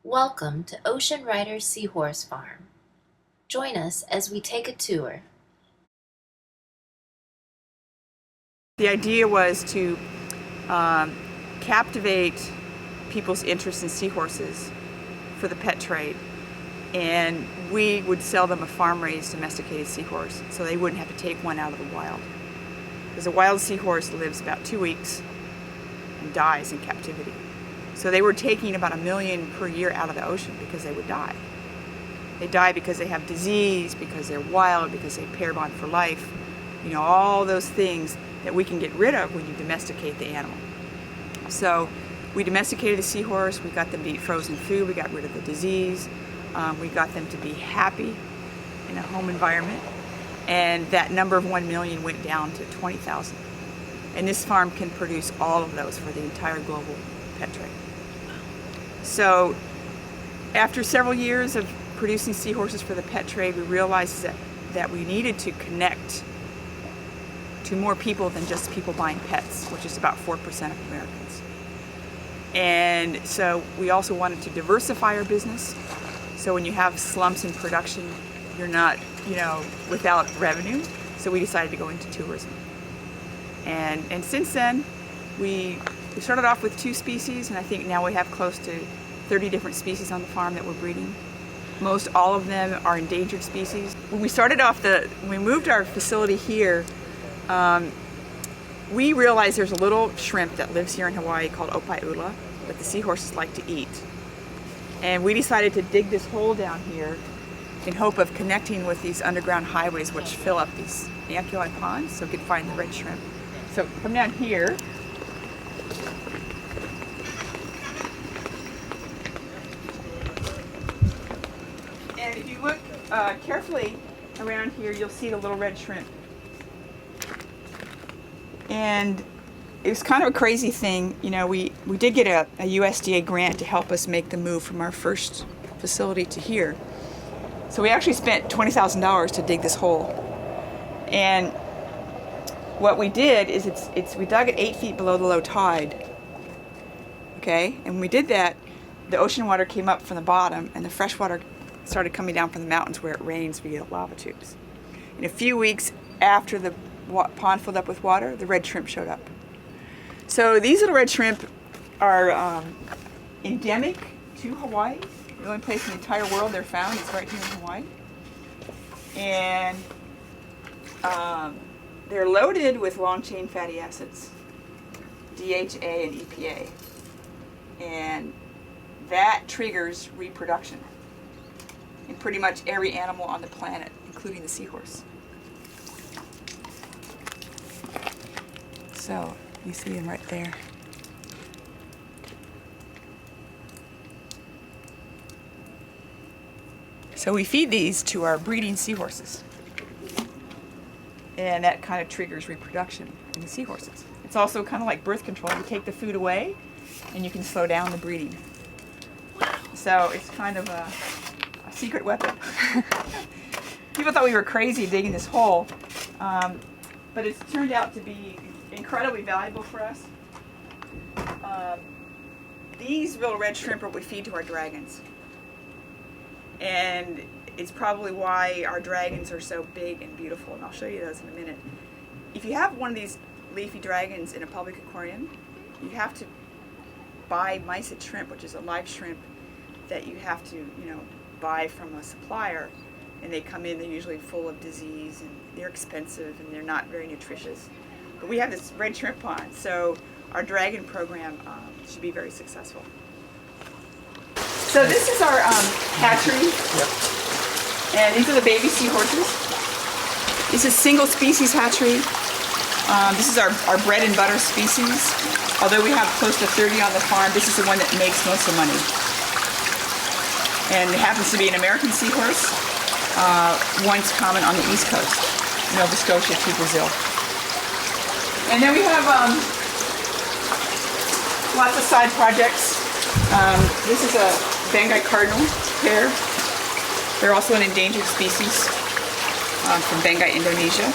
Welcome to Ocean Rider's Seahorse Farm. Join us as we take a tour. The idea was to captivate people's interest in seahorses for the pet trade, and we would sell them a farm-raised domesticated seahorse so they wouldn't have to take one out of the wild. Because a wild seahorse lives about 2 weeks and dies in captivity. So they were taking about 1 million per year out of the ocean because they would die. They die because they have disease, because they're wild, because they pair bond for life. You know, all those things that we can get rid of when you domesticate the animal. So we domesticated the seahorse, we got them to eat frozen food, we got rid of the disease, we got them to be happy in a home environment, and that number of 1 million went down to 20,000. And this farm can produce all of those for the entire global pet trade. So after several years of producing seahorses for the pet trade, we realized that we needed to connect to more people than just people buying pets, which is about 4% of Americans. And so we also wanted to diversify our business. So when you have slumps in production, you're not, without revenue. So we decided to go into tourism. And since then, we started off with 2 species, and I think now we have close to 30 different species on the farm that we're breeding. Most all of them are endangered species. When we started off, when we moved our facility here, we realized there's a little shrimp that lives here in Hawaii called opaiula that the seahorses like to eat. And we decided to dig this hole down here in hope of connecting with these underground highways which fill up these Yakioi ponds so we could find the red shrimp. So come down here. And if you look carefully around here, you'll see the little red shrimp. And it was kind of a crazy thing. We did get a USDA grant to help us make the move from our first facility to here. So we actually spent $20,000 to dig this hole. And what we did is we dug it 8 feet below the low tide. Okay? And when we did that, the ocean water came up from the bottom and the fresh water started coming down from the mountains where it rains via lava tubes. In a few weeks after the pond filled up with water, the red shrimp showed up. So these little red shrimp are endemic to Hawaii. The only place in the entire world they're found is right here in Hawaii. And they're loaded with long-chain fatty acids, DHA and EPA. And that triggers reproduction in pretty much every animal on the planet, including the seahorse. So you see them right there. So we feed these to our breeding seahorses. And that kind of triggers reproduction in the seahorses. It's also kind of like birth control. You take the food away and you can slow down the breeding. So it's kind of a secret weapon. People thought we were crazy digging this hole, but it's turned out to be incredibly valuable for us. These little red shrimp are what we feed to our dragons. And it's probably why our dragons are so big and beautiful, and I'll show you those in a minute. If you have one of these leafy dragons in a public aquarium, you have to buy mysid shrimp, which is a live shrimp that you have to, buy from a supplier. And they come in, they're usually full of disease, and they're expensive, and they're not very nutritious. But we have this red shrimp pond, so our dragon program should be very successful. So this is our hatchery, and these are the baby seahorses. This is single species hatchery. This is our bread and butter species. Although we have close to 30 on the farm, this is the one that makes most of the money. And it happens to be an American seahorse, once common on the East Coast, Nova Scotia to Brazil. And then we have lots of side projects. This is a Bengai cardinal pair. They're also an endangered species from Bengai, Indonesia.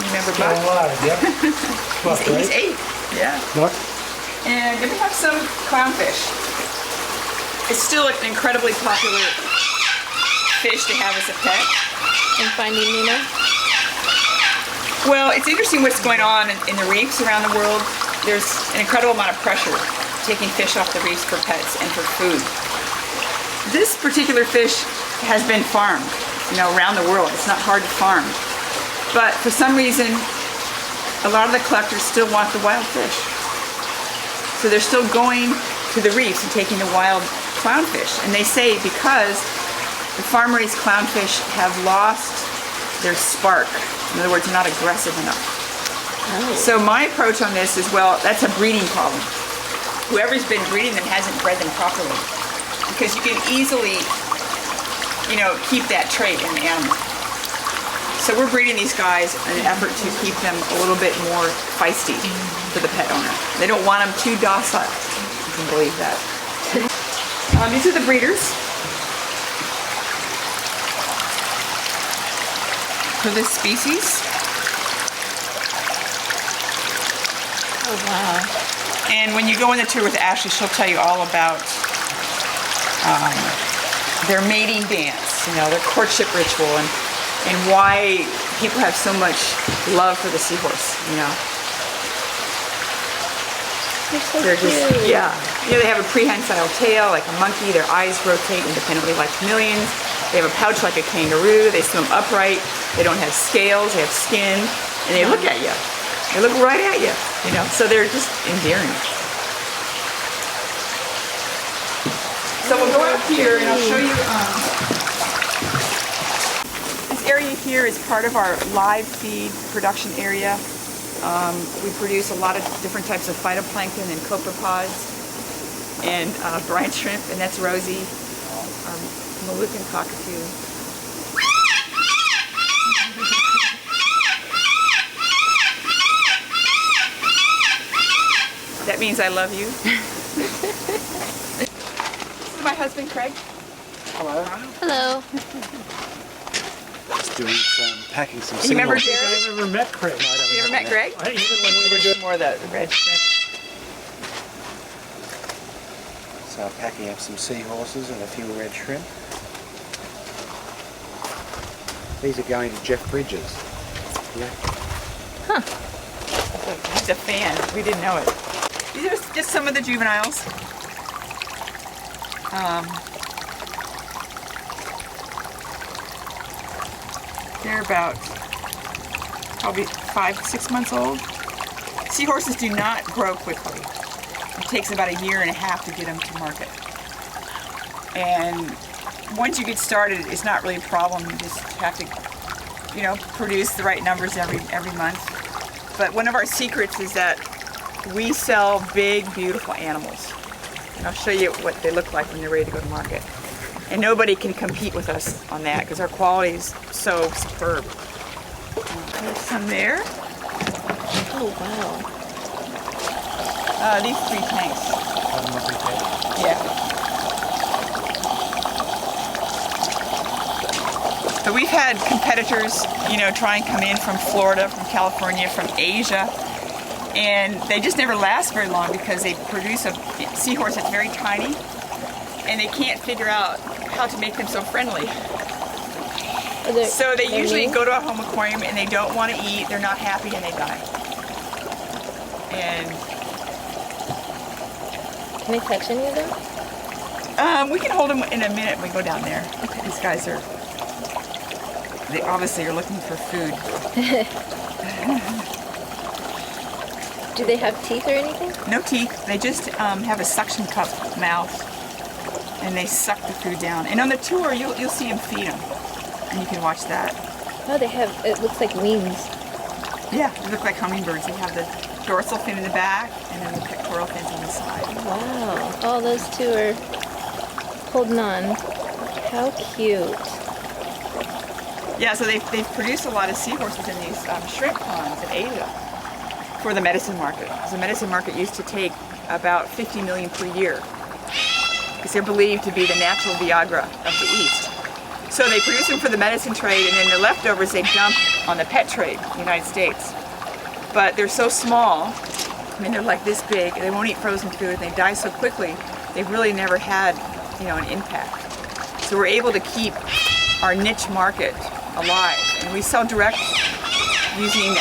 You remember Buck? Alive, yeah. Buck, He's 8, yeah. Buck? And then we have some clownfish. It's still an incredibly popular fish to have as a pet. And Finding Nemo? Well, it's interesting what's going on in the reefs around the world. There's an incredible amount of pressure taking fish off the reefs for pets and for food. This particular fish has been farmed, around the world. It's not hard to farm. But for some reason, a lot of the collectors still want the wild fish. So they're still going to the reefs and taking the wild clownfish. And they say because the farm-raised clownfish have lost their spark. In other words, they're not aggressive enough. Oh. So my approach on this is, well, that's a breeding problem. Whoever's been breeding them hasn't bred them properly. Because you can easily, keep that trait in the animal. So we're breeding these guys in an effort to keep them a little bit more feisty for the pet owner. They don't want them too docile. You can believe that. These are the breeders for this species. Oh, wow. And when you go on the tour with Ashley, she'll tell you all about their mating dance, their courtship ritual, and why people have so much love for the seahorse, They're so cute. They have a prehensile tail like a monkey. Their eyes rotate independently like chameleons. They have a pouch like a kangaroo. They swim upright. They don't have scales. They have skin, and they look at you. They look right at you, So they're just endearing. So we'll go out here and I'll show you. This area here is part of our live feed production area. We produce a lot of different types of phytoplankton and copepods and brine shrimp, and that's Rosie, our Moluccan cockatoo. That means I love you. This is my husband, Craig. Hello. Hello. Just doing packing some You remember Seahorses. Jared? I've never met Craig. No, I don't You ever know. met Greg? Even when we were doing More of the red shrimp. So packing up some seahorses and a few red shrimp. These are going to Jeff Bridges. Yeah. He's a fan. We didn't know it. These are just some of the juveniles. They're about probably 5 to 6 months old. Seahorses do not grow quickly. It takes about a year and a half to get them to market. And once you get started, it's not really a problem. You just have to, produce the right numbers every month. But one of our secrets is that we sell big, beautiful animals. And I'll show you what they look like when they're ready to go to market. And nobody can compete with us on that because our quality is so superb. There's some there. Oh, wow. These 3 tanks. Yeah. But we've had competitors, try and come in from Florida, from California, from Asia, and they just never last very long because they produce a seahorse that's very tiny, and they can't figure out how to make them so friendly. So they usually go to a home aquarium and they don't want to eat, they're not happy, and they die. And Can I touch any of them? we can hold them in a minute when we go down there. Okay. These guys they obviously are looking for food. Do they have teeth or anything? No teeth. They just have a suction cup mouth, and they suck the food down. And on the tour, you'll see them feed them, and you can watch that. Oh, they have, it looks like wings. Yeah, they look like hummingbirds. They have the dorsal fin in the back, and then the pectoral fins on the side. Wow. Oh, those two are holding on. How cute. Yeah, so they've produced a lot of seahorses in these shrimp ponds in Asia for the medicine market. Because the medicine market used to take about 50 million per year. Because they're believed to be the natural Viagra of the East. So they produce them for the medicine trade, and then the leftovers they dump on the pet trade in the United States. But they're so small, they're like this big, they won't eat frozen food, they die so quickly, they've really never had, an impact. So we're able to keep our niche market alive. And we sell direct using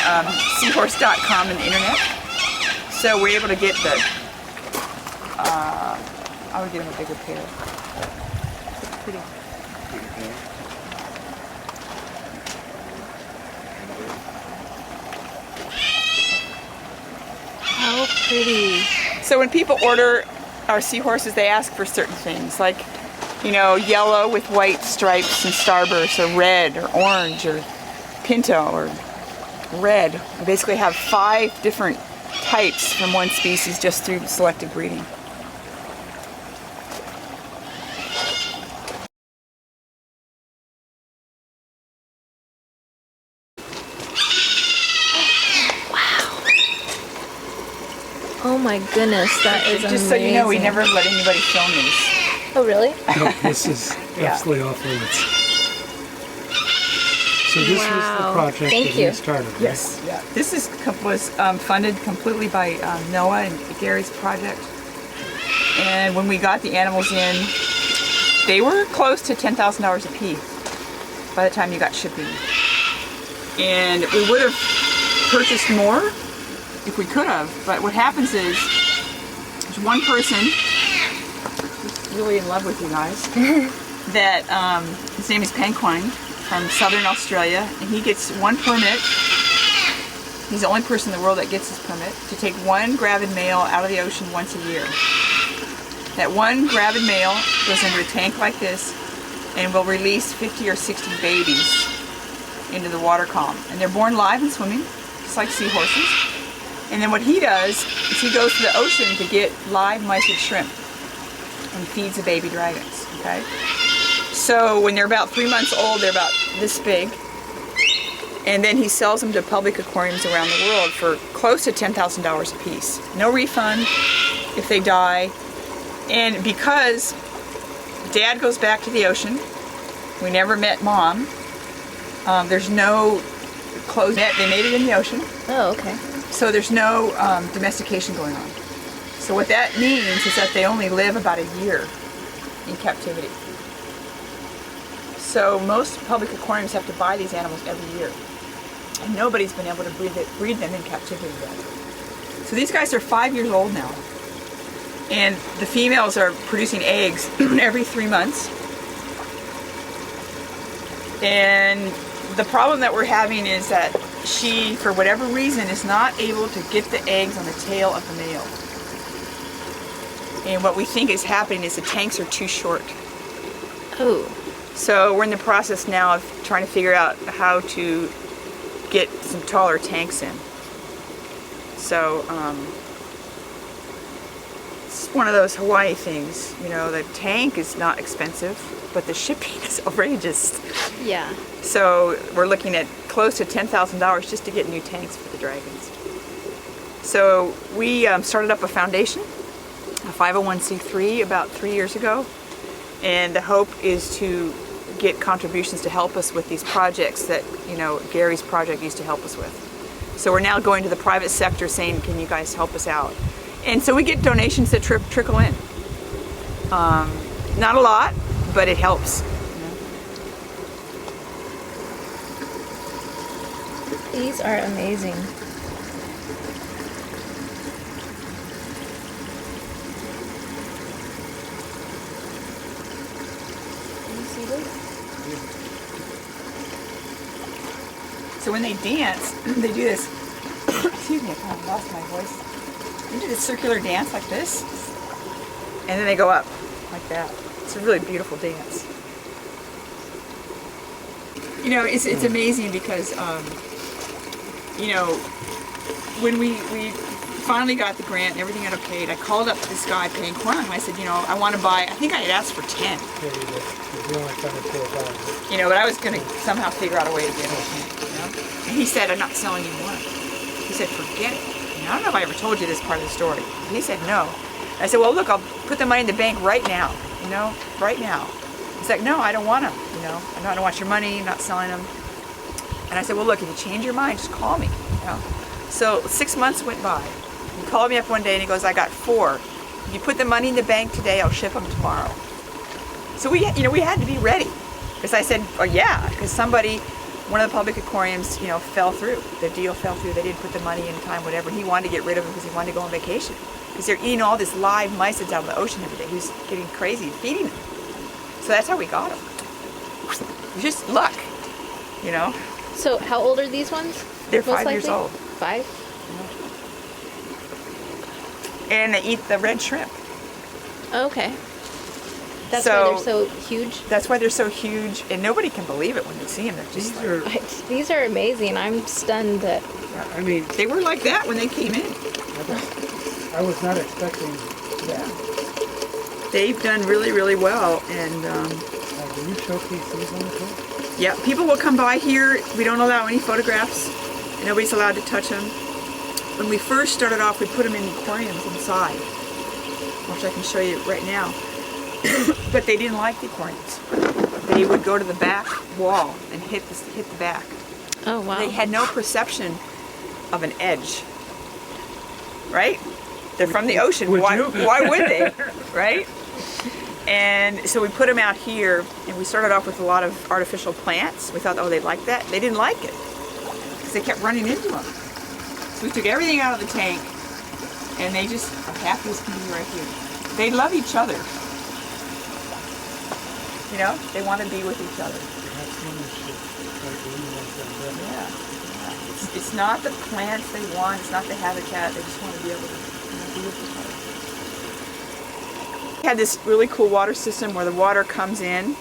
Seahorse.com and the internet. So we're able to get the, I would get him a bigger pair. Pretty. How pretty. So when people order our Seahorses, they ask for certain things, like, yellow with white stripes and starbursts, or red, or orange, or pinto, or red. We basically have 5 different types from one species just through selective breeding. Oh my goodness, that is amazing. Just so you know, we never let anybody film these. Oh really? No, this is absolutely off limits. So this was the Wow. project Thank that you. you started, right? Yes. Yeah. This was funded completely by Noah and Gary's project. And when we got the animals in, they were close to $10,000 a piece by the time you got shipping. And we would have purchased more if we could have, but what happens is there's one person who's really in love with you guys that his name is Penguin from southern Australia, and he gets one permit. He's the only person in the world that gets this permit to take one gravid male out of the ocean once a year. That one gravid male goes into a tank like this and will release 50 or 60 babies into the water column, and they're born live and swimming just like seahorses. And then what he does is he goes to the ocean to get live mysid shrimp and feeds the baby dragons, okay? So when they're about 3 months old, they're about this big. And then he sells them to public aquariums around the world for close to $10,000 a piece. No refund if they die. And because Dad goes back to the ocean, we never met Mom. There's no closed net. They made it in the ocean. Oh, okay. So there's no domestication going on. So what that means is that they only live about a year in captivity. So most public aquariums have to buy these animals every year. And nobody's been able to breed them in captivity yet. So these guys are 5 years old now. And the females are producing eggs every 3 months. And the problem that we're having is that she, for whatever reason, is not able to get the eggs on the tail of the male. And what we think is happening is the tanks are too short. Oh. So we're in the process now of trying to figure out how to get some taller tanks in. So it's one of those Hawaii things, the tank is not expensive, but the shipping is outrageous. Yeah. So we're looking at close to $10,000 just to get new tanks for the dragons. So we started up a foundation, a 501c3, about 3 years ago. And the hope is to get contributions to help us with these projects that, Gary's project used to help us with. So we're now going to the private sector saying, can you guys help us out? And so we get donations that trickle in. Not a lot, but it helps. these are amazing. So when they dance, they do this, excuse me, I kind of lost my voice. They do this circular dance like this, and then they go up like that. It's a really beautiful dance. You know, it's amazing because, you know, when we finally got the grant and everything got okayed, I called up this guy paying corn and I said, you know, I want to buy, I think I had asked for 10. Yeah, you did. You only found it $4. You know, but I was going to somehow figure out a way to get it. You know? And he said, I'm not selling you one. He said, forget it. And I don't know if I ever told you this part of the story. He said, no. I said, well, look, I'll put the money in the bank right now. You know, right now. He's like, no, I don't want them. You know, I don't want your money. I'm not selling them. And I said, well, look, if you change your mind, just call me. You know? So 6 months went by. He called me up one day and he goes, I got 4. If you put the money in the bank today, I'll ship them tomorrow. So we had to be ready. Because I said, oh yeah, because one of the public aquariums, fell through. The deal fell through. They didn't put the money in time, whatever. He wanted to get rid of them because he wanted to go on vacation. Because they're eating all this live mysids out of the ocean every day. He was getting crazy feeding them. So that's how we got them. Just luck, So how old are these ones? They're most 5 years likely? old. 5? And they eat the red shrimp. Okay. That's So- why they're so huge. That's why they're so huge, and nobody can believe it when they see them. They're just These like, are, These are amazing. I'm stunned that. I mean, they were like that when they came in. I was not expecting that. They've done really, really well, and Do you showcase these on the show? yeah, people will come by here. We don't allow any photographs, and nobody's allowed to touch them. When we first started off, we put them in the aquariums inside, which I can show you right now. But they didn't like the aquariums. They would go to the back wall and hit the back. Oh wow. They had no perception of an edge, right? They're from the ocean. Would Why you? would they, right? And so we put them out here, and we started off with a lot of artificial plants. We thought, oh, they'd like that. They didn't like it because they kept running into them. So we took everything out of the tank, and they just are happy as can be right here. They love each other. They want to be with each other. Yeah. It's not the plants they want. It's not the habitat. They just want to be able to be with each other. We had this really cool water system where the water comes in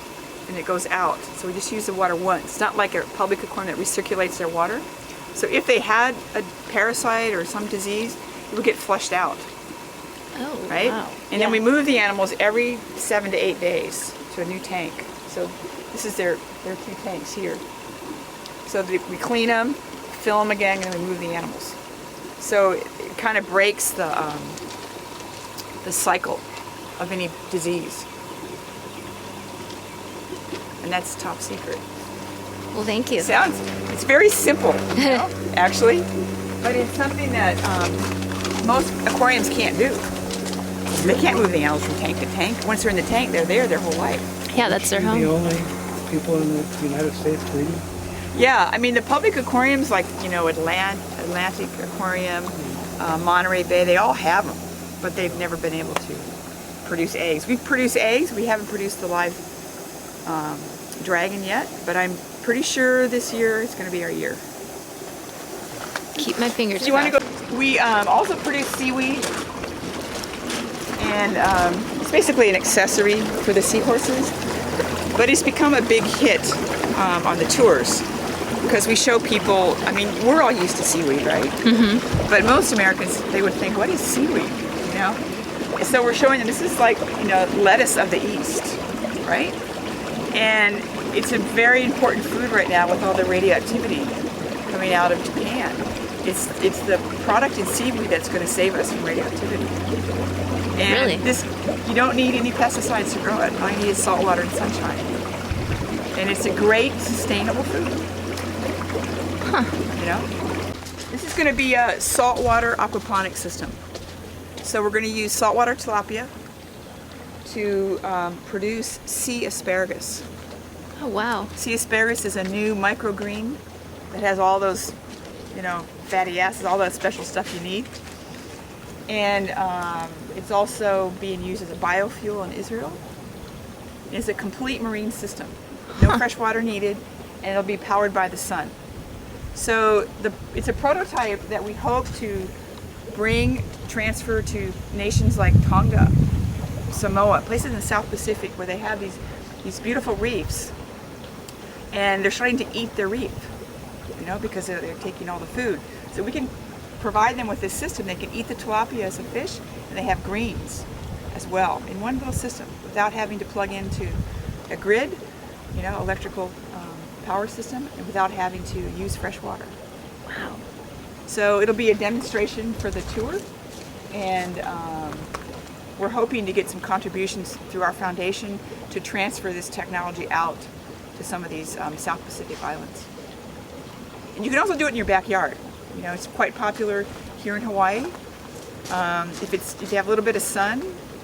and it goes out. So we just use the water once. It's not like a public aquarium that recirculates their water. So if they had a parasite or some disease, it would get flushed out. Oh Right? wow. And then we move the animals every 7 to 8 days to a new tank. So this is their 2 tanks here. So we clean them, fill them again, and then we move the animals. So it kind of breaks the cycle of any disease. And that's top secret. Well, thank you. It's very simple, actually, but it's something that most aquariums can't do. They can't move the animals from tank to tank. Once they're in the tank, they're there their whole life. Yeah, that's their The home. only people in the United States breeding? Yeah, I mean the public aquariums like Atlantic Aquarium, Monterey Bay, they all have them, but they've never been able to produce eggs. We've produced eggs. We haven't produced the live dragon yet, but I'm pretty sure this year is going to be our year. Keep my fingers Do you want to crossed. go? We also produce seaweed, and it's basically an accessory for the seahorses. But it's become a big hit on the tours because we show people. I mean, we're all used to seaweed, right? Mm-hmm. But most Americans, they would think, "What is seaweed?" And so we're showing them this is like lettuce of the East, right? And it's a very important food right now with all the radioactivity coming out of Japan. It's the product in seaweed that's going to save us from radioactivity. And Really? You don't need any pesticides to grow it. All you need is salt water and sunshine. And it's a great sustainable food. This is going to be a saltwater aquaponics system. So we're going to use saltwater tilapia to produce sea asparagus. Oh wow. Sea asparagus is a new microgreen that has all those, fatty acids, all that special stuff you need. And it's also being used as a biofuel in Israel. It's a complete marine system. No fresh water needed, and it'll be powered by the sun. So it's a prototype that we hope to transfer to nations like Tonga, Samoa, places in the South Pacific where they have these beautiful reefs. And they're starting to eat their reef, because they're taking all the food. So we can provide them with this system. They can eat the tilapia as a fish, and they have greens as well in one little system without having to plug into a grid, electrical power system, and without having to use fresh water. Wow. So it'll be a demonstration for the tour, and we're hoping to get some contributions through our foundation to transfer this technology out to some of these South Pacific islands. And you can also do it in your backyard. It's quite popular here in Hawaii. If you have a little bit of sun,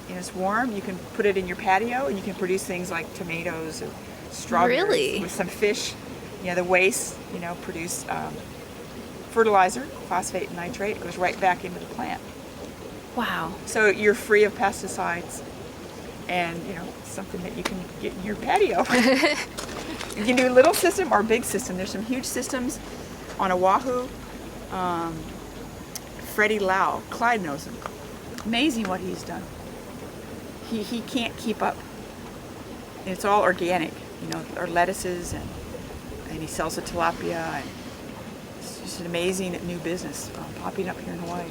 and it's warm, you can put it in your patio and you can produce things like tomatoes or strawberries. Really? With some fish. The waste, produce fertilizer, phosphate and nitrate. It goes right back into the plant. Wow. So you're free of pesticides, and something that you can get in your patio. You can do a little system or a big system. There's some huge systems on Oahu. Freddie Lau, Clyde knows him. Amazing what he's done. He can't keep up. And it's all organic, our lettuces, and he sells the tilapia, and it's just an amazing new business popping up here in Hawaii.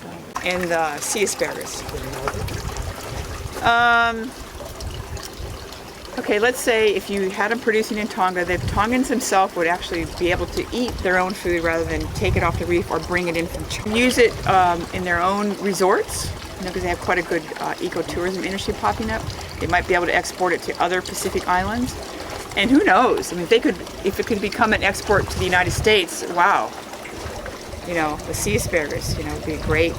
So, and sea asparagus. Okay, let's say if you had them producing in Tonga, the Tongans themselves would actually be able to eat their own food rather than take it off the reef or bring it in from China. Use it in their own resorts, because they have quite a good ecotourism industry popping up. They might be able to export it to other Pacific islands. And who knows? I mean, if it could become an export to the United States, wow. The sea asparagus, would be a great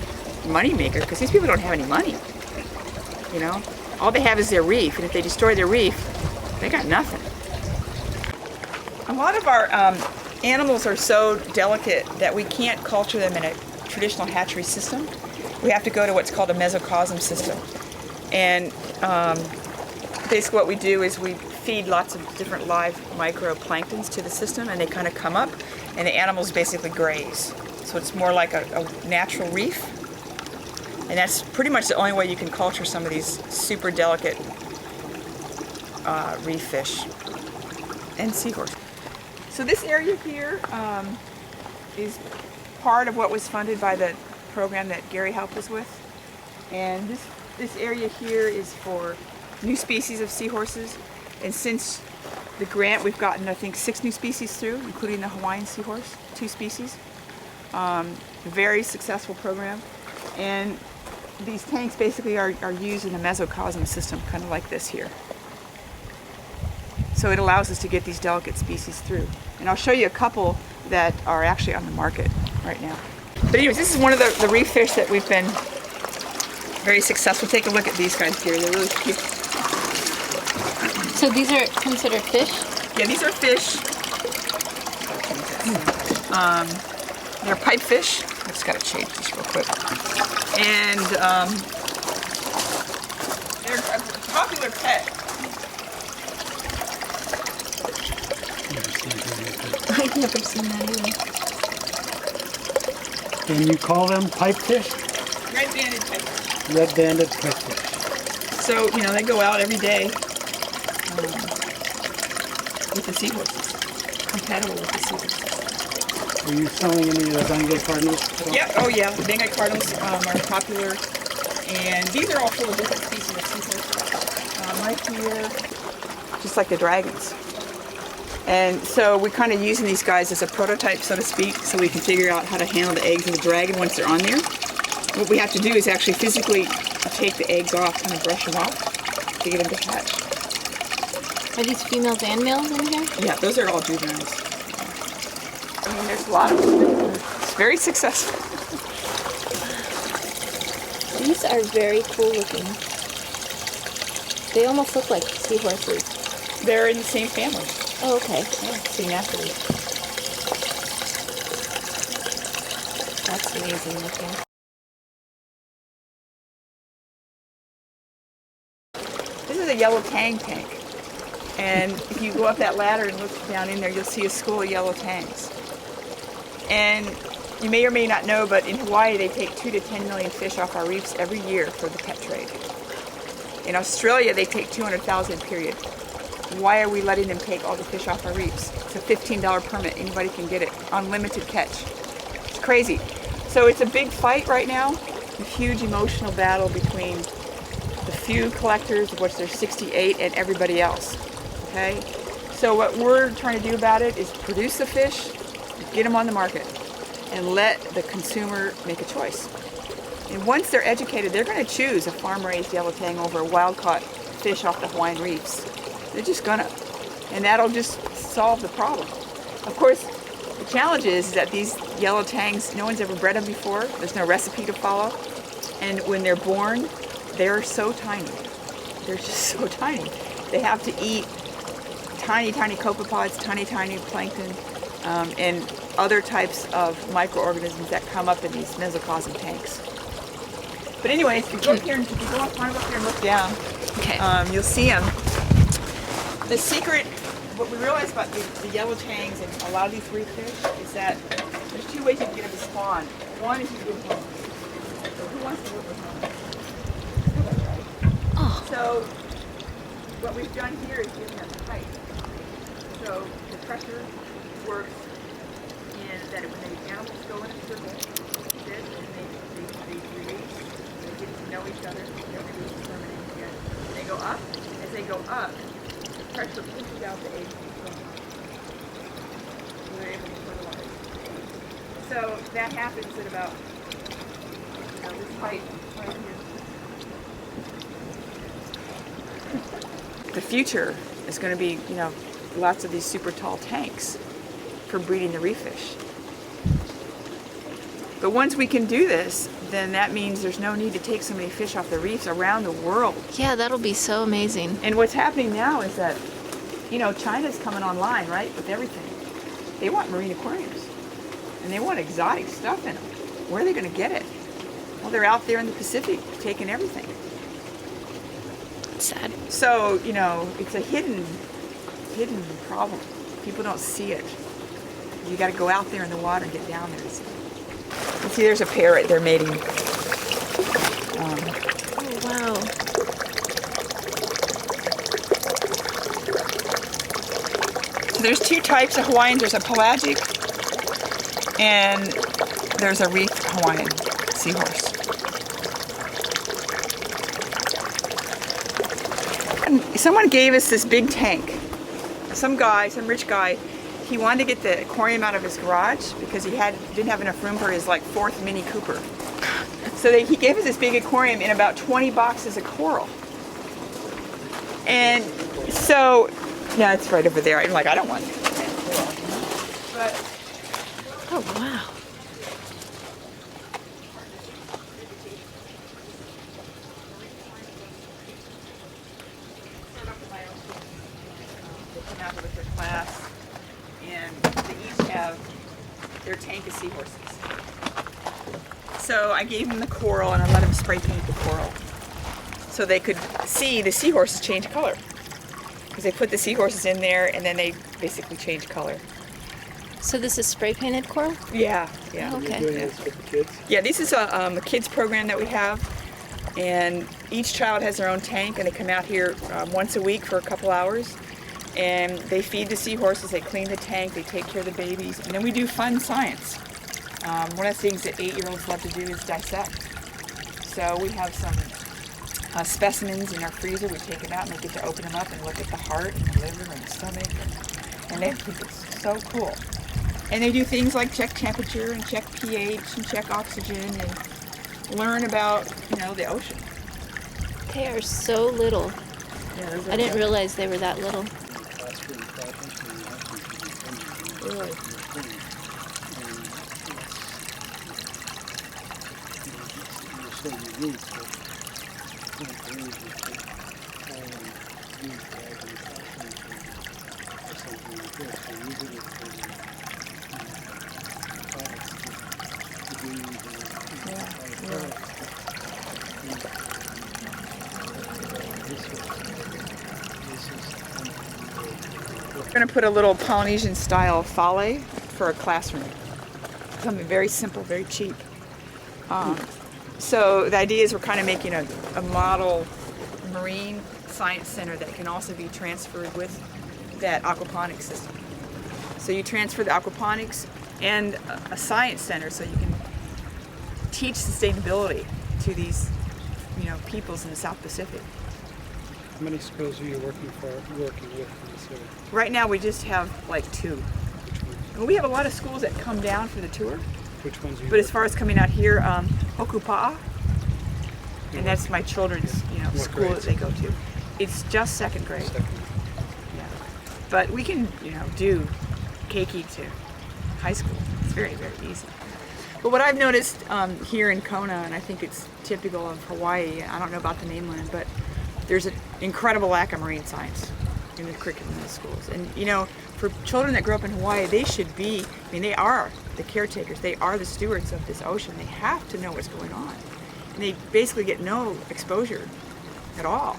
money maker, because these people don't have any money. All they have is their reef, and if they destroy their reef, they got nothing. A lot of our animals are so delicate that we can't culture them in a traditional hatchery system. We have to go to what's called a mesocosm system. And basically what we do is we feed lots of different live microplanktons to the system, and they kind of come up, and the animals basically graze. So it's more like a natural reef. And that's pretty much the only way you can culture some of these super delicate reef fish and seahorse. So this area here is part of what was funded by the program that Gary helped us with. And this area here is for new species of seahorses. And since the grant, we've gotten, I think, 6 new species through, including the Hawaiian seahorse, 2 species. Very successful program. And these tanks basically are used in a mesocosm system, kind of like this here. So it allows us to get these delicate species through. And I'll show you a couple that are actually on the market right now. But anyways, this is one of the reef fish that we've been very successful. Take a look at these guys here. They're really cute. So these are considered fish? Yeah, these are fish. They're pipe fish. I just gotta change this real quick. And they're a popular pet. I've never seen that either. And you call them pipefish? Red-banded pipe fish. Red-banded pipefish. So, they go out every day with the seahorses, compatible with the seahorses. Are you selling any of the Bangay cardinals at all? Yep, oh yeah, the Bangay cardinals are popular, and these are all full of different species of seahorses. Right here, just like the dragons. And so we're kind of using these guys as a prototype, so to speak, so we can figure out how to handle the eggs of the dragon once they're on there. What we have to do is actually physically take the eggs off, kind of brush them off to get them to hatch. Are these females and males in here? Yeah, those are all juveniles. I mean, there's a lot of them. It's very successful. These are very cool looking. They almost look like seahorses. They're in the same family. Oh, okay. Yeah, see, naturally. That's amazing looking. This is a yellow tang tank. And if you go up that ladder and look down in there, you'll see a school of yellow tangs. And you may or may not know, but in Hawaii, they take 2 to 10 million fish off our reefs every year for the pet trade. In Australia, they take 200,000 period. Why are we letting them take all the fish off our reefs? It's a $15 permit. Anybody can get it. Unlimited catch. It's crazy. So it's a big fight right now. A huge emotional battle between the few collectors, of which there's 68, and everybody else. Okay? So what we're trying to do about it is produce the fish, get them on the market, and let the consumer make a choice. And once they're educated, they're going to choose a farm-raised yellow tang over a wild-caught fish off the Hawaiian reefs. They're just gonna. And that'll just solve the problem. Of course, the challenge is that these yellow tangs, no one's ever bred them before. There's no recipe to follow. And when they're born, they're so tiny. They're just so tiny. They have to eat tiny, tiny copepods, tiny, tiny plankton, and other types of microorganisms that come up in these mesocosm tanks. But anyways, if you go up here and if you go up, climb up here and look down, Okay. you'll see them. The secret, what we realize about the yellow tangs and a lot of these reef fish is that there's two ways you can get them to spawn. One is you give them home. So who wants to live with home? Nobody, right? Oh. So what we've done here is given them height. So the pressure works in that when the animals go in a circle, sit, and they release, they get to know each other, they release and terminate again. They go up. As they go up, the pressure pushes out the eggs and so they're able to fertilize. So that happens at about this height right here. The future is going to be, lots of these super tall tanks for breeding the reef fish. But once we can do this, then that means there's no need to take so many fish off the reefs around the world. Yeah, that'll be so amazing. And what's happening now is that, China's coming online, right, with everything. They want marine aquariums. And they want exotic stuff in them. Where are they going to get it? Well, they're out there in the Pacific taking everything. Sad. So, it's a hidden problem. People don't see it. You got to go out there in the water and get down there to see it. You see, there's a parrot. They're mating. Oh, wow. So there's two types of Hawaiians. There's a pelagic and there's a reef Hawaiian seahorse. And someone gave us this big tank. Some rich guy, he wanted to get the aquarium out of his garage because he didn't have enough room for his fourth Mini Cooper. So he gave us this big aquarium in about 20 boxes of coral. And so, yeah, it's right over there. I'm like, I don't want it. But Oh, wow. they come out with their class, and they each have their tank of seahorses. So I gave them the coral and I let them spray paint the coral so they could see the seahorses change color. Because they put the seahorses in there and then they basically change color. So this is spray painted coral? Yeah. Oh, okay. You're doing this with the kids? Yeah, this is a kids program that we have, and each child has their own tank, and they come out here once a week for a couple hours, and they feed the seahorses, they clean the tank, they take care of the babies, and then we do fun science. One of the things that 8-year-olds love to do is dissect. So we have some specimens in our freezer. We take them out and they get to open them up and look at the heart and the liver and the stomach, and they think it's so cool. And they do things like check temperature and check pH and check oxygen and learn about, the ocean. They are so little. Yeah, those are I didn't good. realize they were that little. Really? We're going to put a little Polynesian style fale for a classroom. Something very simple, very cheap. So the idea is we're kind of making a model marine science center that can also be transferred with that aquaponics system. So you transfer the aquaponics and a science center so you can teach sustainability to these peoples in the South Pacific. How many schools are you working with in this area? Right now we just have 2. Which ones? Well, we have a lot of schools that come down for the tour, Which ones are you but as far as coming out here, Hokupa'a, and that's my children's What school that grades? they go to. It's just second grade. Second. Yeah. But we can do keiki to high school. It's very, very easy. But what I've noticed here in Kona, and I think it's typical of Hawaii, I don't know about the mainland, but there's an incredible lack of marine science in the curriculum in the schools. And you know, for children that grow up in Hawaii, they should be, I mean, they are the caretakers, they are the stewards of this ocean. They have to know what's going on. And they basically get no exposure at all.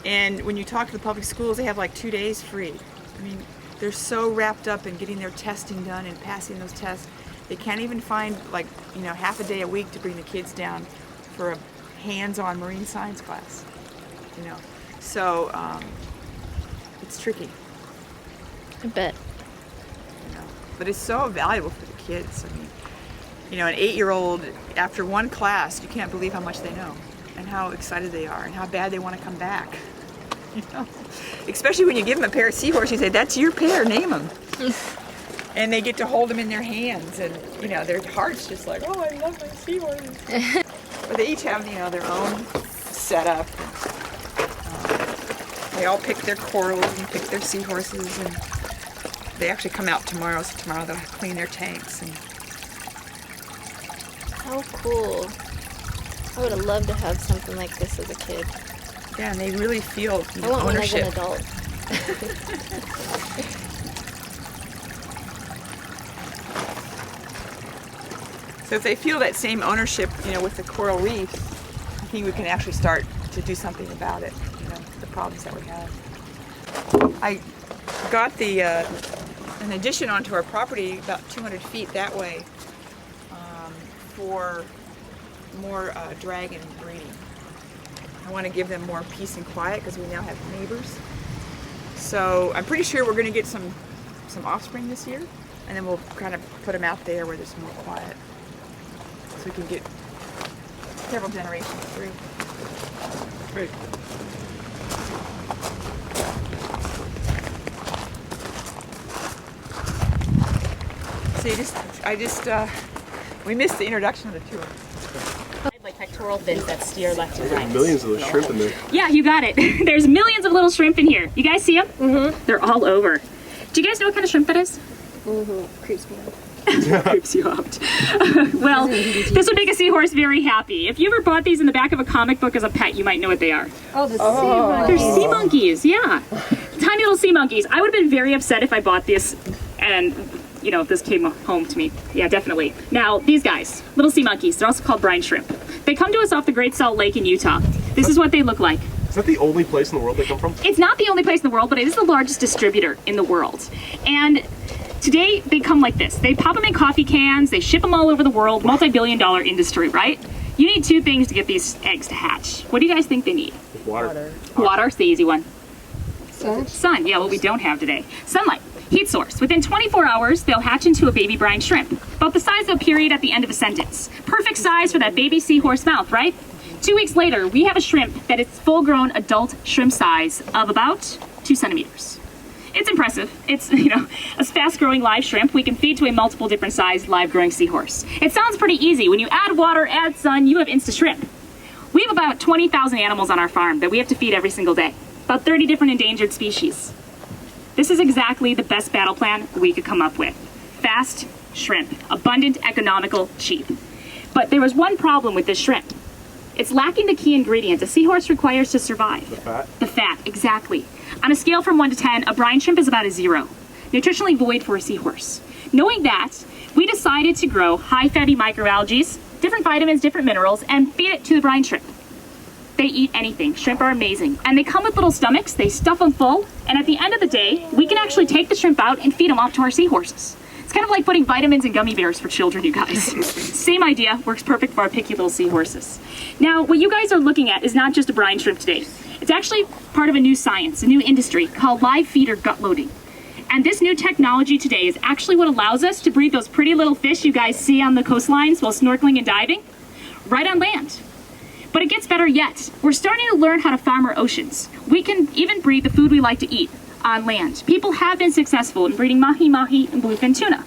And when you talk to the public schools, they have like 2 days free. I mean, they're so wrapped up in getting their testing done and passing those tests. They can't even find like, you know, half a day a week to bring the kids down for a hands-on marine science class, you know. So it's tricky. I bet. You know, but it's so valuable for the kids. I mean, you know, an 8-year-old, after one class, you can't believe how much they know and how excited they are and how bad they want to come back. You know, especially when you give them a pair of Seahorses, you say, "That's your pair, name them." And they get to hold them in their hands, and you know, their heart's just like, "Oh, I love my Seahorses." But they each have, you know, their own setup. They all pick their corals and pick their Seahorses, and they actually come out tomorrow. So tomorrow they'll clean their tanks. And How cool. I would have loved to have something like this as a kid. yeah, and they really feel, you I know, want one as ownership. an adult. So if they feel that same ownership, you know, with the coral reef, I think we can actually start to do something about it, you know, the problems that we have. I got the an addition onto our property about 200 feet that way for more dragon breeding. I want to give them more peace and quiet because we now have neighbors. So I'm pretty sure we're going to get some offspring this year, and then we'll kind of put them out there where there's more quiet. So we can get several generations through. Great. So we missed the introduction of the tour. Like pectoral fins that steer left and right. Millions of those shrimp in there. Yeah, you got it. There's millions of little shrimp in here. You guys see them? Mm-hmm. They're all over. Do you guys know what kind of shrimp that is? Mm-hmm. Creeps me out. Creeps you out. Well, this would make a seahorse very happy. If you ever bought these in the back of a comic book as a pet, you might know what they are. Oh, the sea monkeys. They're sea monkeys, yeah. Tiny little sea monkeys. I would have been very upset if I bought this and, you know, if this came home to me. Yeah, definitely. Now, these guys, little sea monkeys, they're also called brine shrimp. They come to us off the Great Salt Lake in Utah. This is what they look like. Is that the only place in the world they come from? It's not the only place in the world, but it is the largest distributor in the world. And today, they come like this. They pop them in coffee cans, they ship them all over the world, multi-billion-dollar industry, right? You need 2 things to get these eggs to hatch. What do you guys think they need? Water. Water's the easy one. Sun? Sun, yeah, what we don't have today. Sunlight, heat source. Within 24 hours, they'll hatch into a baby brine shrimp, about the size of a period at the end of a sentence. Perfect size for that baby seahorse mouth, right? 2 weeks later, we have a shrimp that is full-grown adult shrimp size of about 2 centimeters. It's impressive. It's, you know, a fast-growing live shrimp we can feed to a multiple different size live-growing seahorse. It sounds pretty easy. When you add water, add sun, you have insta-shrimp. We have about 20,000 animals on our farm that we have to feed every single day. About 30 different endangered species. This is exactly the best battle plan we could come up with. Fast shrimp, abundant, economical, cheap. But there was one problem with this shrimp. It's lacking the key ingredient a seahorse requires to survive. The fat? The fat, exactly. On a scale from 1 to 10, a brine shrimp is about a 0. Nutritionally void for a seahorse. Knowing that, we decided to grow high-fatty microalgae, different vitamins, different minerals, and feed it to the brine shrimp. They eat anything. Shrimp are amazing. And they come with little stomachs, they stuff them full, and at the end of the day, we can actually take the shrimp out and feed them off to our seahorses. It's kind of like putting vitamins in gummy bears for children, you guys. Same idea, works perfect for our picky little seahorses. Now, what you guys are looking at is not just a brine shrimp today. It's actually part of a new science, a new industry called live feeder gut loading. And this new technology today is actually what allows us to breed those pretty little fish you guys see on the coastlines while snorkeling and diving right on land. But it gets better yet. We're starting to learn how to farm our oceans. We can even breed the food we like to eat on land. People have been successful in breeding mahi-mahi and bluefin tuna.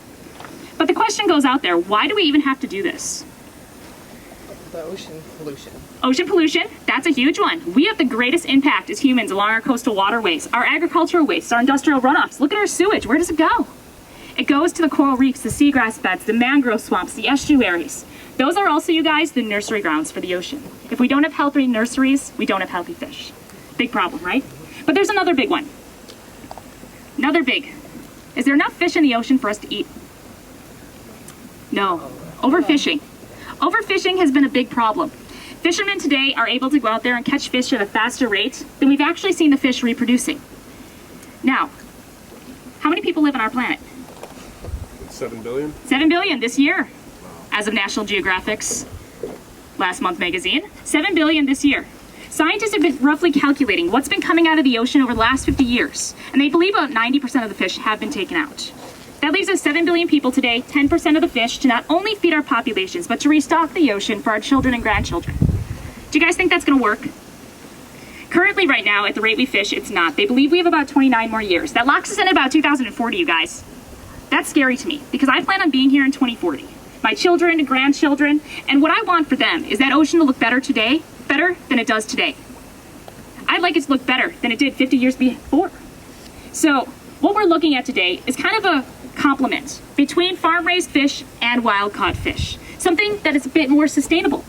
But the question goes out there, why do we even have to do this? The ocean pollution. Ocean pollution, that's a huge one. We have the greatest impact as humans along our coastal waterways, our agricultural wastes, our industrial runoffs. Look at our sewage, where does it go? It goes to the coral reefs, the seagrass beds, the mangrove swamps, the estuaries. Those are also, you guys, the nursery grounds for the ocean. If we don't have healthy nurseries, we don't have healthy fish. Big problem, right? But there's another big one. Another big. Is there enough fish in the ocean for us to eat? No. Overfishing. Overfishing has been a big problem. Fishermen today are able to go out there and catch fish at a faster rate than we've actually seen the fish reproducing. Now, how many people live on our planet? 7 billion? 7 billion this year, as of National Geographic's last month magazine. 7 billion this year. Scientists have been roughly calculating what's been coming out of the ocean over the last 50 years, and they believe about 90% of the fish have been taken out. That leaves us 7 billion people today, 10% of the fish, to not only feed our populations, but to restock the ocean for our children and grandchildren. Do you guys think that's going to work? Currently, right now, at the rate we fish, it's not. They believe we have about 29 more years. That locks us in at about 2040, you guys. That's scary to me, because I plan on being here in 2040. My children and grandchildren, and what I want for them is that ocean to look better today, better than it does today. I'd like it to look better than it did 50 years before. So, what we're looking at today is kind of a complement between farm-raised fish and wild-caught fish. Something that is a bit more sustainable.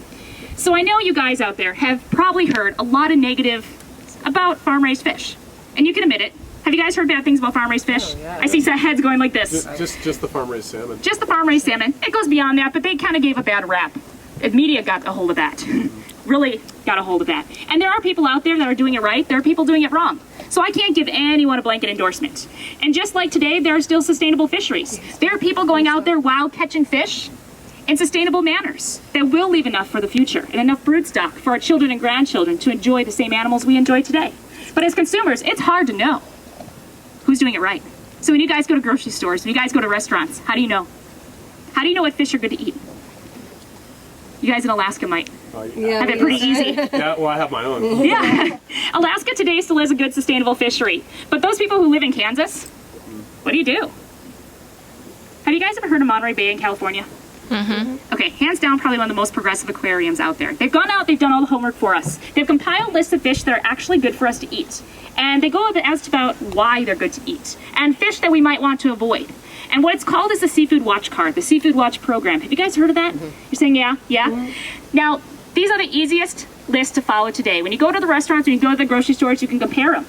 So I know you guys out there have probably heard a lot of negative about farm-raised fish. And you can admit it. Have you guys heard bad things about farm-raised fish? Oh, yeah. I see some heads going like this. Just the farm-raised salmon. Just the farm-raised salmon. It goes beyond that, but they kind of gave a bad rap. The media got a hold of that. Really got a hold of that. And there are people out there that are doing it right. There are people doing it wrong. So I can't give anyone a blanket endorsement. And just like today, there are still sustainable fisheries. There are people going out there wild catching fish in sustainable manners that will leave enough for the future and enough brood stock for our children and grandchildren to enjoy the same animals we enjoy today. But as consumers, it's hard to know who's doing it right. So when you guys go to grocery stores, when you guys go to restaurants, how do you know? How do you know what fish are good to eat? You guys in Alaska might Yeah, have it pretty easy. Yeah, well, I have my own. Yeah. Alaska today still is a good sustainable fishery. But those people who live in Kansas, what do you do? Have you guys ever heard of Monterey Bay in California? Mm-hmm. Okay, hands down, probably one of the most progressive aquariums out there. They've gone out, they've done all the homework for us. They've compiled lists of fish that are actually good for us to eat. And they go as to about why they're good to eat. And fish that we might want to avoid. And what it's called is the Seafood Watch Card, the Seafood Watch program. Have you guys heard of that? You're saying yeah? Yeah? Now, these are the easiest lists to follow today. When you go to the restaurants, when you go to the grocery stores, you can compare them.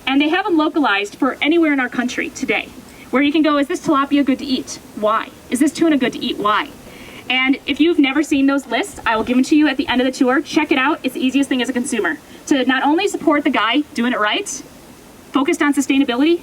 And they have them localized for anywhere in our country today. Where you can go, is this tilapia good to eat? Why? Is this tuna good to eat? Why? And if you've never seen those lists, I will give them to you at the end of the tour. Check it out. It's the easiest thing as a consumer. To not only support the guy doing it right, focused on sustainability,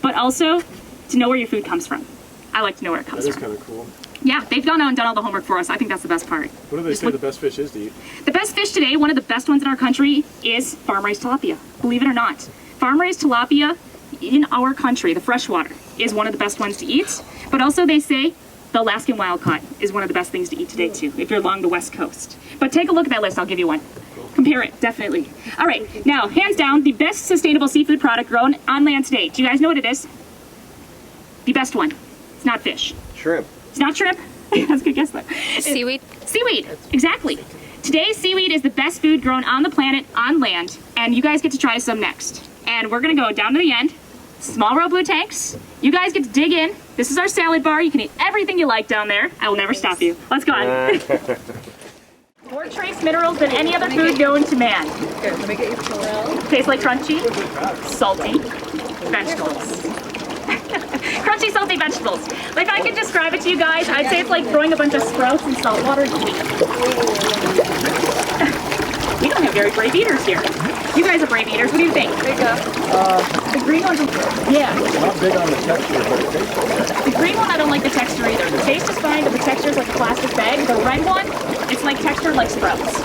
but also to know where your food comes from. I like to know where it comes That is from. kind of cool. Yeah, they've gone out and done all the homework for us. I think that's the best part. What do they say the best fish is to eat? The best fish today, one of the best ones in our country, is farm-raised tilapia. Believe it or not. Farm-raised tilapia in our country, the freshwater, is one of the best ones to eat. But also they say the Alaskan wild caught is one of the best things to eat today too, if you're along the west coast. But take a look at that list, I'll give you one. Compare it, definitely. All right, now, hands down, the best sustainable seafood product grown on land today. Do you guys know what it is? The best one. It's not fish. Shrimp. It's not shrimp. That's a good guess though. Seaweed? Seaweed, exactly. Today, seaweed is the best food grown on the planet, on land, and you guys get to try some next. And we're gonna go down to the end, small row blue tanks. You guys get to dig in. This is our salad bar. You can eat everything you like down there. I will never stop you. Let's go on. More trace minerals than any other food known to man. Good. Let me get you Purell. Tastes like crunchy, salty vegetables. Crunchy, salty vegetables. Like, if I could describe it to you guys, I'd say it's like throwing a bunch of sprouts in salt water and eating them. We don't have very brave eaters here. You guys are brave eaters. What do you think? The green ones, yeah. Not big on the texture, but it tastes okay. The green one, I don't like the texture either. The taste is fine, but the texture is like a plastic bag. The red one, it's like textured like sprouts.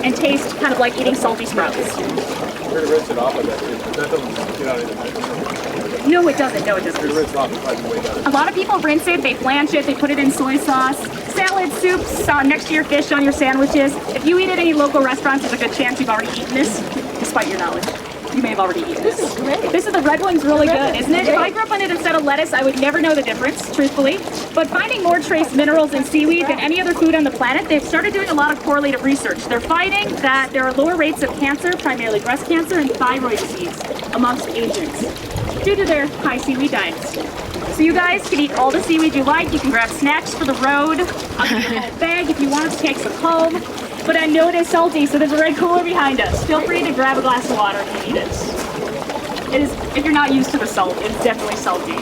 And taste kind of like eating salty sprouts. We're gonna rinse it off of that. That doesn't get out of the No, it doesn't. No, it We're gonna doesn't. rinse it off the way better. A lot of people rinse it, they blanch it, they put it in soy sauce, salad, soups, next to your fish on your sandwiches. If you eat at any local restaurants, there's a good chance you've already eaten this, despite your knowledge. You may have already eaten this. This is great. This is the red one's really good, isn't it? If I grew up on it instead of lettuce, I would never know the difference, truthfully. But finding more trace minerals in seaweed than any other food on the planet, they've started doing a lot of correlative research. They're finding that there are lower rates of cancer, primarily breast cancer and thyroid disease, amongst Asians, due to their high seaweed diets. So you guys can eat all the seaweed you like. You can grab snacks for the road. I'll give you a whole bag if you want to take some home. But I know it is salty, so there's a red cooler behind us. Feel free to grab a glass of water if you need it. It is, if you're not used to the salt, it's definitely salty.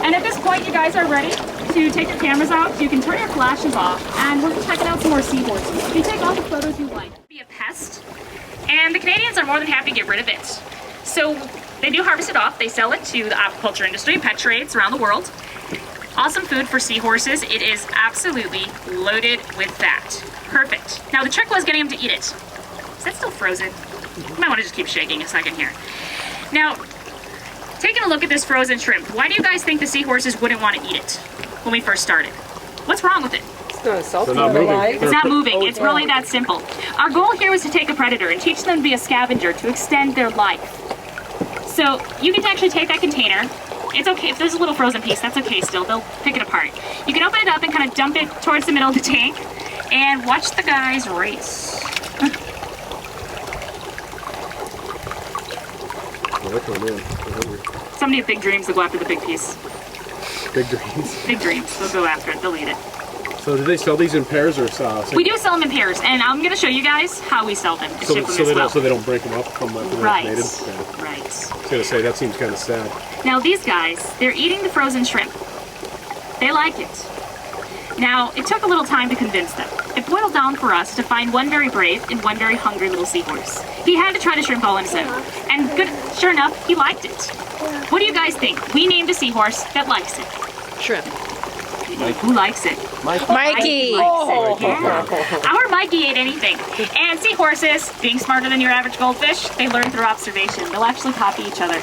And at this point, you guys are ready to take your cameras out. You can turn your flashes off, and we're checking out some more seahorses. You can take all the photos you like. Be a pest, and the Canadians are more than happy to get rid of it. So they do harvest it off. They sell it to the aquaculture industry, pet trades around the world. Awesome food for seahorses. It is absolutely loaded with fat. Perfect. Now the trick was getting them to eat it. Is that still frozen? You might want to just keep shaking a second here. Now, taking a look at this frozen shrimp, why do you guys think the seahorses wouldn't want to eat it when we first started? What's wrong with it? It's not salty. They're not moving. It's not moving. It's really that simple. Our goal here was to take a predator and teach them to be a scavenger to extend their life. So you can actually take that container. It's okay if there's a little frozen piece, that's okay still. They'll pick it apart. You can open it up and kind of dump it towards the middle of the tank and watch the guys race. Somebody with big dreams will go after the big piece. Big dreams. Big dreams. They'll go after it. They'll eat it. So do they sell these in pairs or We do sell them in pairs, and I'm going to show you guys how we sell them. And ship them as well. So they don't break them up from what they're Right. mated? Okay. Right. I was going to say, that seems kind of sad. Now these guys, they're eating the frozen shrimp. They like it. Now, it took a little time to convince them. It boiled down for us to find one very brave and one very hungry little seahorse. He had to try the shrimp all himself. And sure enough, he liked it. What do you guys think? We named a seahorse that likes it. Shrimp. Who likes it? Mikey! Likes it. Yeah. Our Mikey ate anything. And seahorses, being smarter than your average goldfish, they learn through observation. They'll actually copy each other.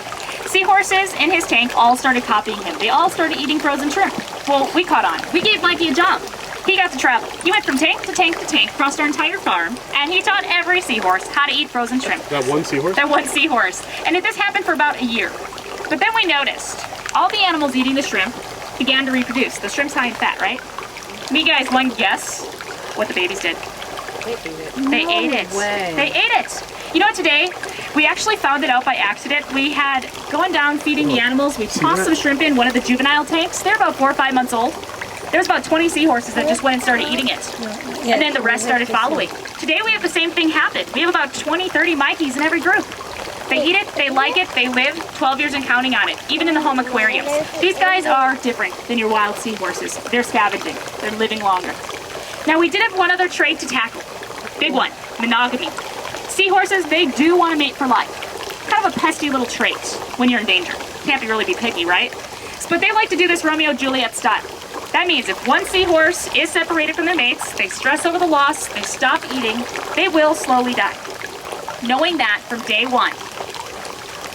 Seahorses in his tank all started copying him. They all started eating frozen shrimp. Well, we caught on. We gave Mikey a job. He got to travel. He went from tank to tank to tank across our entire farm, and he taught every seahorse how to eat frozen shrimp. That one seahorse? That one seahorse. And this happened for about a year. But then we noticed all the animals eating the shrimp began to reproduce. The shrimp's high in fat, right? Me guys, one guess what the babies did. They ate it. They ate it. You know what, today, we actually found it out by accident. We had gone down feeding the animals. We tossed some shrimp in one of the juvenile tanks. They're about 4 or 5 months old. There was about 20 seahorses that just went and started eating it. And then the rest started following. Today we have the same thing happen. We have about 20, 30 Mikeys in every group. They eat it, they like it, they live 12 years and counting on it, even in the home aquariums. These guys are different than your wild seahorses. They're scavenging. They're living longer. Now we did have one other trait to tackle. Big one, monogamy. Seahorses, they do want to mate for life. Kind of a pesky little trait when you're in danger. Can't really be picky, right? But they like to do this Romeo-Juliet style. That means if one seahorse is separated from their mates, they stress over the loss, they stop eating, they will slowly die. Knowing that from day one,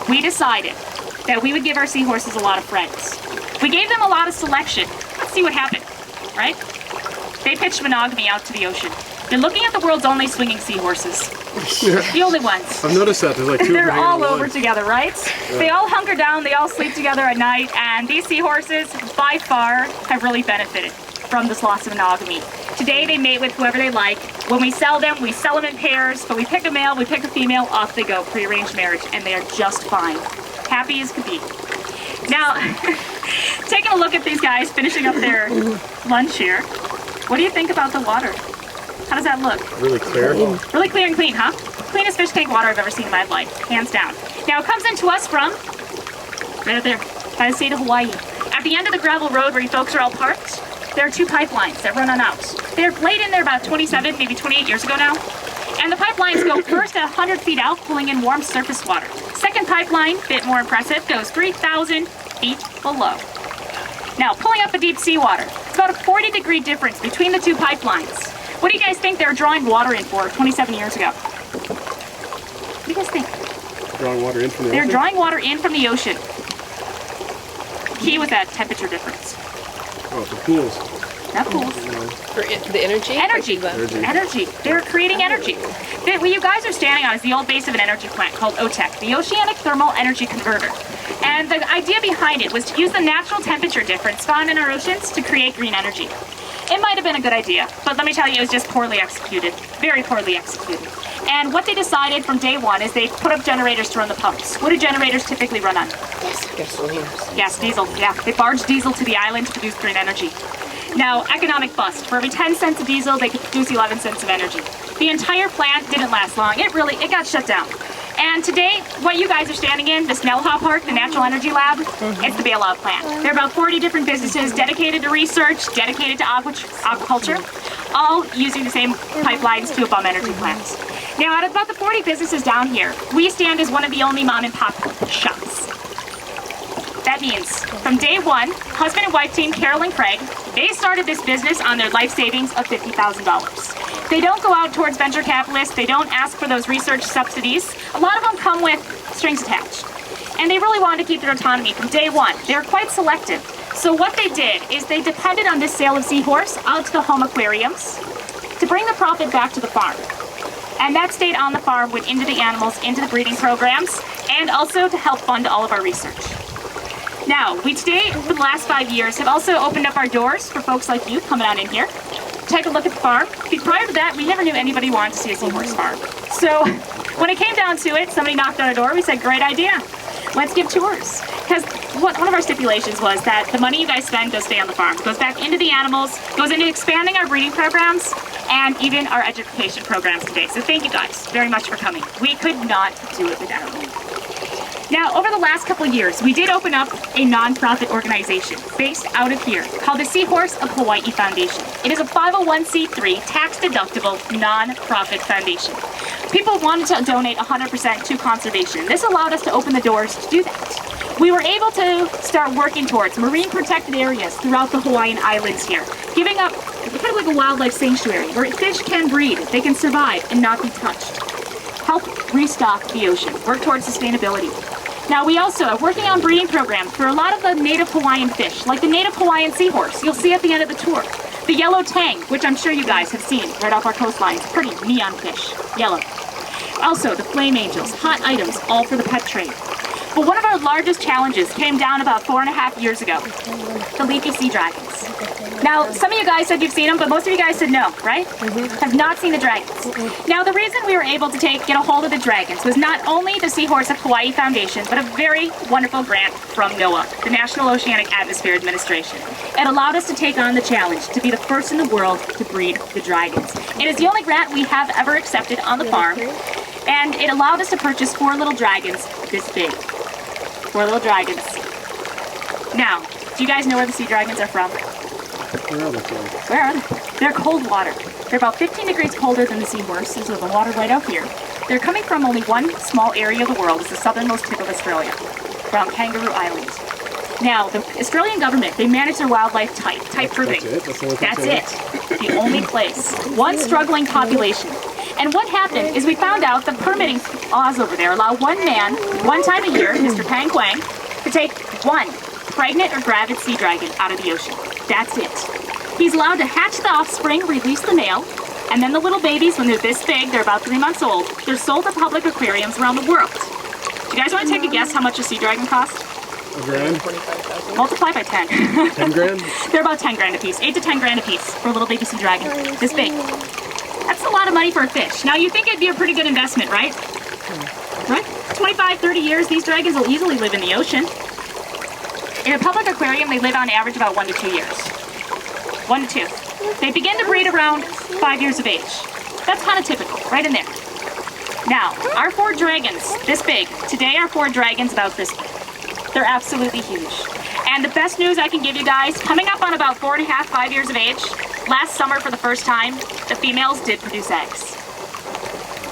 we decided that we would give our seahorses a lot of friends. We gave them a lot of selection. Let's see what happened, right? They pitched monogamy out to the ocean. They're looking at the world's only swinging seahorses. The only ones. I've noticed that. There's like two. They're all over together, right? Yeah. They all hunker down, they all sleep together at night, and these seahorses, by far, have really benefited from this loss of monogamy. Today, they mate with whoever they like. When we sell them in pairs, but we pick a male, we pick a female, off they go, pre-arranged marriage, and they are just fine. Happy as could be. Now, taking a look at these guys finishing up their lunch here, what do you think about the water? How does that look? Really clear. Really clear and clean, huh? Cleanest fish tank water I've ever seen in my life, hands down. Now it comes into us from right up there, by the state of Hawaii. At the end of the gravel road where you folks are all parked, there are 2 pipelines that run on out. They're laid in there about 27, maybe 28 years ago now. And the pipelines go first at 100 feet out, pulling in warm surface water. Second pipeline, bit more impressive, goes 3,000 feet below. Now, pulling up the deep seawater, it's about a 40-degree difference between the 2 pipelines. What do you guys think they were drawing water in for 27 years ago? What do you guys think? Drawing water in from the ocean? They're drawing water in from the ocean. Key with that temperature difference. Oh, for pools. Not pools. For the energy? Energy. They're creating energy. What you guys are standing on is the old base of an energy plant called OTEC, the Oceanic Thermal Energy Converter. And the idea behind it was to use the natural temperature difference found in our oceans to create green energy. It might have been a good idea, but let me tell you, it was just poorly executed. Very poorly executed. And what they decided from day one is they put up generators to run the pumps. What do generators typically run on? Gasoline. Yes, diesel. Yeah, they barge diesel to the island to produce green energy. Now, economic bust. For every 10 cents of diesel, they could produce 11 cents of energy. The entire plant didn't last long. It got shut down. And today, what you guys are standing in, this Nelha Park, the Natural Energy Lab, it's the bailout plant. There are about 40 different businesses dedicated to research, dedicated to aquaculture, all using the same pipelines to a bum energy plant. Now, out of about the 40 businesses down here, we stand as one of the only mom and pop shops. That means, from day one, husband and wife team, Carol and Craig, they started this business on their life savings of $50,000. They don't go out towards venture capitalists, they don't ask for those research subsidies. A lot of them come with strings attached. And they really wanted to keep their autonomy from day one. They were quite selective. So what they did is they depended on this sale of Seahorse out to the home aquariums to bring the profit back to the farm. And that stayed on the farm, went into the animals, into the breeding programs, and also to help fund all of our research. Now, we today, for the last 5 years, have also opened up our doors for folks like you coming on in here. Take a look at the farm. Prior to that, we never knew anybody wanted to see a Seahorse farm. So when it came down to it, somebody knocked on our door, we said, great idea. Let's give tours. Because one of our stipulations was that the money you guys spend does stay on the farm. It goes back into the animals, goes into expanding our breeding programs, and even our education programs today. So thank you guys very much for coming. We could not do it without you. Now, over the last couple of years, we did open up a nonprofit organization based out of here called the Seahorse of Hawaii Foundation. It is a 501c3 tax-deductible nonprofit foundation. People wanted to donate 100% to conservation. This allowed us to open the doors to do that. We were able to start working towards marine protected areas throughout the Hawaiian Islands here, giving up kind of like a wildlife sanctuary where fish can breed, they can survive and not be touched. Help restock the ocean, work towards sustainability. Now we also are working on breeding programs for a lot of the native Hawaiian fish, like the native Hawaiian seahorse you'll see at the end of the tour. The yellow tang, which I'm sure you guys have seen right off our coastline. It's pretty neon fish, yellow. Also the flame angels, hot items, all for the pet trade. But one of our largest challenges came down about 4.5 years ago, the leafy sea dragons. Now, some of you guys said you've seen them, but most of you guys said no, right? Have not seen the dragons. Now, the reason we were able to get a hold of the dragons was not only the Seahorse of Hawaii Foundation, but a very wonderful grant from NOAA, the National Oceanic Atmosphere Administration. It allowed us to take on the challenge to be the first in the world to breed the dragons. It is the only grant we have ever accepted on the farm, and it allowed us to purchase 4 little dragons this big. 4 little dragons. Now, do you guys know where the sea dragons are from? Where are they from? Where are they? They're cold water. They're about 15 degrees colder than the seahorses, so the water right out here. They're coming from only one small area of the world. It's the southernmost tip of Australia, from Kangaroo Island. Now, the Australian government, they manage their wildlife type proving. That's it. The only place. One struggling population. And what happened is we found out the permitting laws over there allow one man, one time a year, Mr. Pang Quang, to take one pregnant or gravid sea dragon out of the ocean. That's it. He's allowed to hatch the offspring, release the male, and then the little babies, when they're this big, they're about 3 months old, they're sold to public aquariums around the world. Do you guys want to take a guess how much a sea dragon costs? $1,000? Multiply by 10. 10 grand? They're about 10 grand a piece, 8 to 10 grand a piece for a little baby sea dragon, this big. That's a lot of money for a fish. Now you think it'd be a pretty good investment, right? Right? 25, 30 years, these dragons will easily live in the ocean. In a public aquarium, they live on average about 1 to 2 years. 1 to 2. They begin to breed around 5 years of age. That's kind of typical, right in there. Now, our 4 dragons, this big. Today our 4 dragons about this big. They're absolutely huge. And the best news I can give you guys, coming up on about 4.5, 5 years of age, last summer for the first time, the females did produce eggs.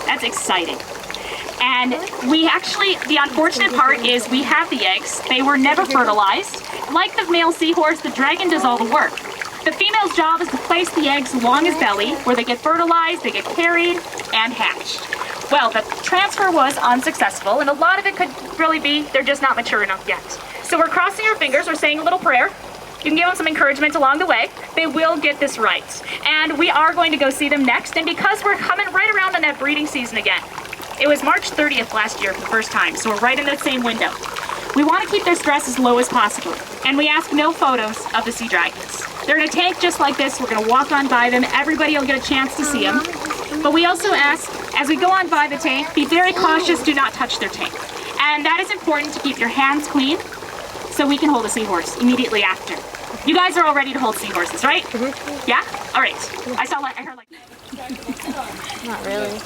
That's exciting. And we actually, the unfortunate part is we have the eggs. They were never fertilized. Like the male seahorse, the dragon does all the work. The female's job is to place the eggs along his belly, where they get fertilized, they get carried, and hatched. Well, the transfer was unsuccessful, and a lot of it could really be they're just not mature enough yet. So we're crossing our fingers, we're saying a little prayer. You can give them some encouragement along the way. They will get this right. And we are going to go see them next, and because we're coming right around on that breeding season again, it was March 30th last year for the first time, so we're right in that same window. We want to keep their stress as low as possible, and we ask no photos of the sea dragons. They're in a tank just like this. We're going to walk on by them. Everybody will get a chance to see them. But we also ask As we go on by the tank, be very cautious, do not touch their tank. And that is important to keep your hands clean so we can hold a seahorse immediately after. You guys are all ready to hold seahorses, right? Mm-hmm. Yeah? All right. I heard like... Not really.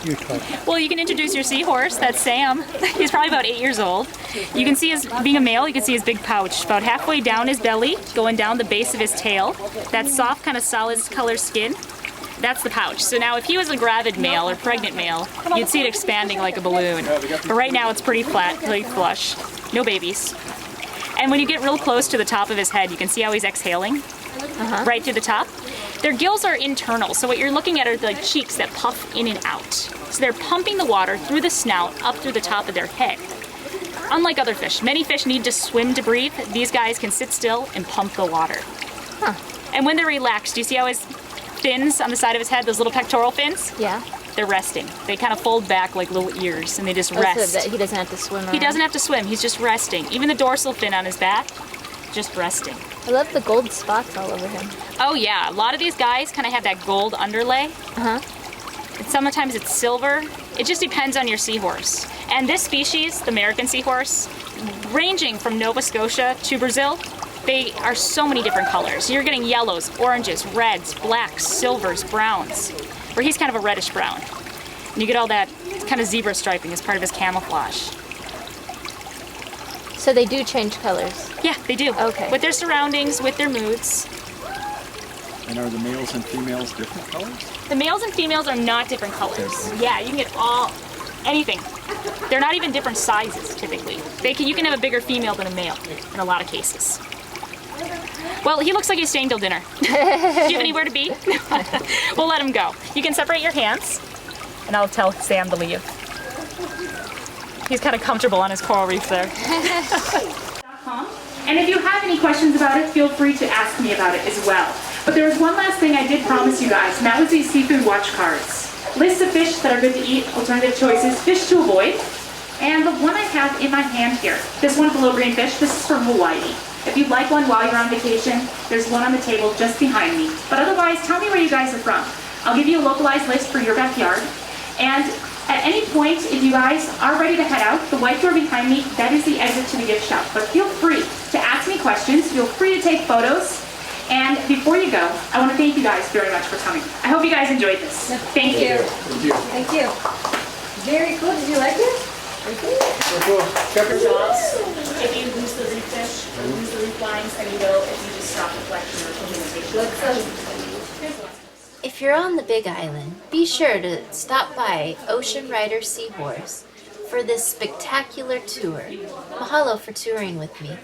Well, you can introduce your seahorse. That's Sam. He's probably about 8 years old. You can see his, being a male, you can see his big pouch. About halfway down his belly, going down the base of his tail. That soft, kind of solid color skin. That's the pouch. So now if he was a gravid male or pregnant male, you'd see it expanding like a balloon. But right now it's pretty flat, pretty flush. No babies. And when you get real close to the top of his head, you can see how he's exhaling right through the top. Their gills are internal, so what you're looking at are the cheeks that puff in and out. So they're pumping the water through the snout up through the top of their head. Unlike other fish, many fish need to swim to breathe. These guys can sit still and pump the water. And when they're relaxed, do you see how his fins on the side of his head, those little pectoral fins? Yeah. They're resting. They kind of fold back like little ears and they just rest. So that he doesn't have to swim around. He doesn't have to swim, he's just resting. Even the dorsal fin on his back, just resting. I love the gold spots all over him. Oh yeah, a lot of these guys kind of have that gold underlay. And sometimes it's silver. It just depends on your seahorse. And this species, the American seahorse, ranging from Nova Scotia to Brazil, they are so many different colors. You're getting yellows, oranges, reds, blacks, silvers, browns, where he's kind of a reddish brown. And you get all that kind of zebra striping as part of his camouflage. So they do change colors. Yeah, they do. Okay. With their surroundings, with their moods. And are the males and females different colors? The males and females are not different colors. Yeah, you can get anything. They're not even different sizes, typically. You can have a bigger female than a male in a lot of cases. Well, he looks like he's staying till dinner. Do you have anywhere to be? We'll let him go. You can separate your hands, and I'll tell Sam to leave. He's kind of comfortable on his coral reef there. And if you have any questions about it, feel free to ask me about it as well. But there was one last thing I did promise you guys, and that was these seafood watch cards. Lists of fish that are good to eat, alternative choices, fish to avoid. And the one I have in my hand here, this one below green fish, this is from Hawaii. If you'd like one while you're on vacation, there's one on the table just behind me. But otherwise, tell me where you guys are from. I'll give you a localized list for your backyard. And at any point, if you guys are ready to head out, the white door behind me, that is the exit to the gift shop. But feel free to ask me questions, feel free to take photos. And before you go, I want to thank you guys very much for coming. I hope you guys enjoyed this. Thank you. Thank you. Thank you. Very cool. Did you like it? Cool. If you lose the reef fish, or lose the reef lines, then you will if you just stop the collection or implementation. If you're on the Big Island, be sure to stop by Ocean Rider Seahorse for this spectacular tour. Mahalo for touring with me.